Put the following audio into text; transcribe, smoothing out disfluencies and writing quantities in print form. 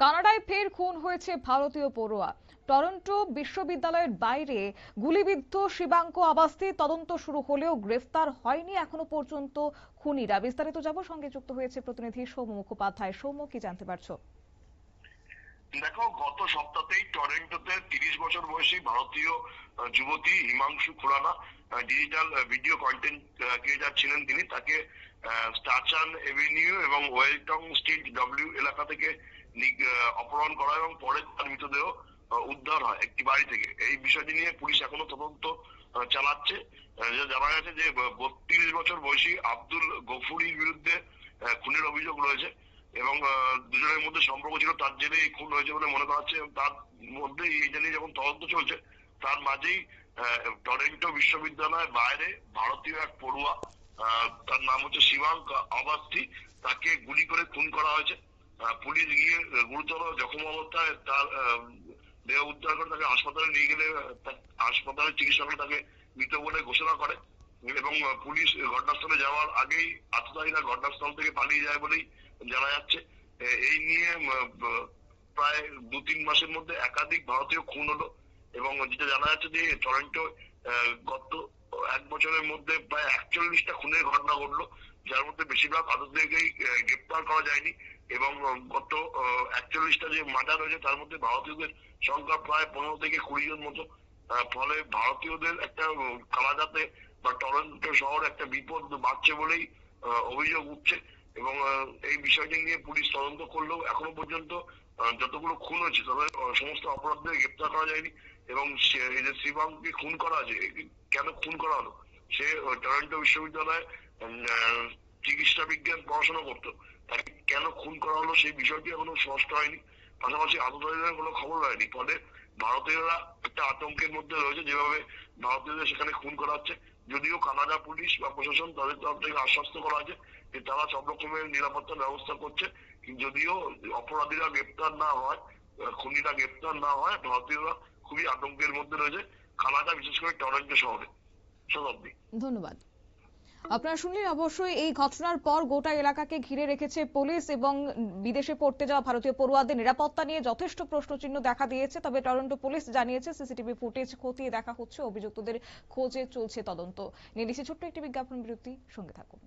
কানাডায় ফের খুন হয়েছে ভারতীয় পড়ুয়া। টরন্টো বিশ্ববিদ্যালয়ের বাইরে গুলিবিদ্ধ শিবাঙ্ক আবাস্তি। তদন্ত শুরু হলেও গ্রেফতার হয়নি এখনো পর্যন্ত খুনিরা। বিস্তারিত যাব, সঙ্গে যুক্ত হয়েছে প্রতিনিধি সৌম্য মুখোপাধ্যায়। সৌম্য, কি জানতে পারছো? দেখো, গত সপ্তাহেই টরন্টোতে 30 বছর বয়সী ভারতীয় যুবতী Himanshu Khurana, digital video content creator ছিলেন তিনি, তাকে স্টাচান এভিনিউ এবং ওয়েলটং স্ট্রিট ডব্লিউ এলাকা থেকে অপহরণ করা এবং পরে তার মৃতদেহ উদ্ধার হয় একটি বাড়ি থেকে। এই বিষয়টি নিয়ে পুলিশ এখনো তদন্ত চালাচ্ছে। জানা গেছে যে 32 বছর বয়সী আব্দুল গফুরির বিরুদ্ধে খুনের অভিযোগ রয়েছে এবং দুজনের মধ্যে সম্পর্ক ছিল, তার জেরে এই খুন হয়েছে বলে মনে করা হচ্ছে। তার মধ্যে এইটা নিয়ে যখন তদন্ত চলছে, তার মাঝেই টরন্টো বিশ্ববিদ্যালয়ের বাইরে ভারতীয় এক পড়ুয়া, তার নাম হচ্ছে শিবাঙ্ক আবাস্তি, তাকে গুলি করে খুন করা হয়েছে। পুলিশ গিয়ে গুরুতর জখম অবস্থায় তার দেহ উদ্ধার করে তাকে হাসপাতালে নিয়ে গেলে হাসপাতালের চিকিৎসকরা তাকে মৃত বলে ঘোষণা করে এবং পুলিশ ঘটনাস্থলে যাওয়ার আগেই আততায়ীরা ঘটনাস্থল থেকে পালিয়ে যায় বলেই জানা যাচ্ছে। এই নিয়ে প্রায় 2-3 মাসের মধ্যে একাধিক ভারতীয় খুন হলো এবং যেটা জানা যাচ্ছে যে টরন্টো গত 1 বছরের মধ্যে প্রায় 41টা খুনের ঘটনা ঘটলো, যার মধ্যে বেশিরভাগ আততায়ীকেই গ্রেপ্তার করা যায়নি এবং গত 41টা যে মার্ডার হয়েছে তার মধ্যে ভারতীয়দের সংখ্যা প্রায় 15 থেকে 20 জন মতো। ফলে ভারতীয়দের একটা কানাডাতে বা টরন্টো শহর একটা বিপদ বাড়ছে বলেই অভিযোগ উঠছে এবং এই বিষয়টি নিয়ে পুলিশ তদন্ত করলেও এখনো পর্যন্ত যতগুলো খুন হয়েছে তাদের সমস্ত অপরাধীদের গ্রেপ্তার করা যায়নি এবং এই যে শিবাঙ্ককে খুন করা আছে, কেন খুন করা হলো? সে টরন্টো বিশ্ববিদ্যালয়ে চিকিৎসা বিজ্ঞান পড়াশোনা করতো, তাকে কেন খুন করা হলো সেই বিষয়টি এখনো স্পষ্ট হয়নি। পাশাপাশি আততায়ীদের কোনো খবর হয়নি। ফলে ভারতীয়রা একটা আতঙ্কের মধ্যে রয়েছে যেভাবে ভারতীয়দের সেখানে খুন করা হচ্ছে। যদিও কানাডা পুলিশ বা প্রশাসন তাদের তরফ থেকে আশ্বস্ত করা আছে যে তারা সব রকমের নিরাপত্তা ব্যবস্থা করছে, যদিও অপরাধীরা গ্রেপ্তার না হয়, খুনিরা গ্রেপ্তার না হয়, ভারতীয়রা খুবই আতঙ্কের মধ্যে রয়েছে কানাডা, বিশেষ করে টরন্টো শহরে। শতাব্দী, ধন্যবাদ। আপনারা শুনলেন, অবশ্যই এই ঘটনার পর গোটা এলাকাকে ঘিরে রেখেছে পুলিশ এবং বিদেশে পড়তে যাওয়া ভারতীয় পড়ুয়াদের নিরাপত্তা নিয়ে যথেষ্ট প্রশ্নচিহ্ন দেখা দিয়েছে। তবে টরন্টো পুলিশ জানিয়েছে সিসিটিভি ফুটেজ খতিয়ে দেখা হচ্ছে, অভিযুক্তদের খোঁজে চলছে তদন্ত। নিয়ে নিচ্ছে ছোট্ট একটি বিজ্ঞাপন বিরতি, সঙ্গে থাকুন।